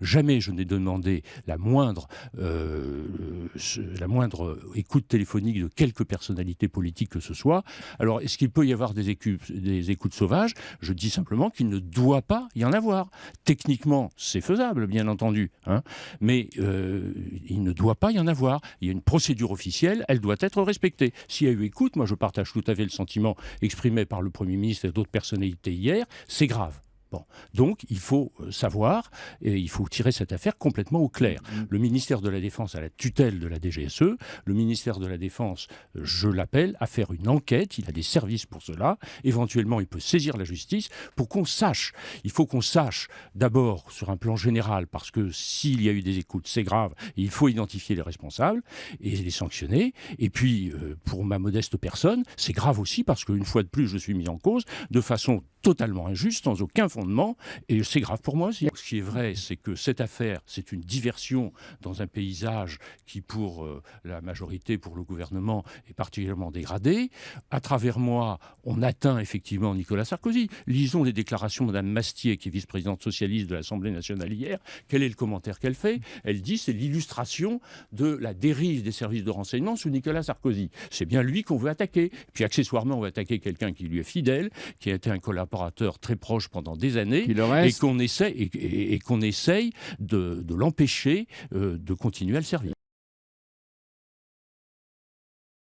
Jamais je n'ai demandé la moindre écoute téléphonique de quelque personnalité politique que ce soit. Alors, est-ce qu'il peut y avoir des écoutes sauvages? Je dis simplement qu'il ne doit pas y en avoir. Techniquement, c'est faisable, bien entendu, hein, mais il ne doit pas y en avoir. Il y a une procédure officielle, elle doit être respectée. S'il y a eu écoute, moi je partage tout à fait le sentiment exprimé par le Premier ministre et d'autres personnalités hier, c'est grave. Bon. Donc, il faut savoir, et il faut tirer cette affaire complètement au clair. Le ministère de la Défense a la tutelle de la DGSE. Le ministère de la Défense, je l'appelle à faire une enquête. Il a des services pour cela. Éventuellement, il peut saisir la justice pour qu'on sache. Il faut qu'on sache d'abord sur un plan général, parce que s'il y a eu des écoutes, c'est grave. Et il faut identifier les responsables et les sanctionner. Et puis, pour ma modeste personne, c'est grave aussi parce qu'une fois de plus, je suis mis en cause de façon totalement injuste, sans aucun fondement, et c'est grave pour moi aussi. Ce qui est vrai, c'est que cette affaire, c'est une diversion dans un paysage qui, pour la majorité, pour le gouvernement, est particulièrement dégradé. À travers moi, on atteint effectivement Nicolas Sarkozy. Lisons les déclarations de Mme Mastier, qui est vice-présidente socialiste de l'Assemblée nationale hier. Quel est le commentaire qu'elle fait? Elle dit c'est l'illustration de la dérive des services de renseignement sous Nicolas Sarkozy. C'est bien lui qu'on veut attaquer. Puis accessoirement, on va attaquer quelqu'un qui lui est fidèle, qui a été un collaborateur très proche pendant des années, et qu'on essaye de l'empêcher de continuer à le servir.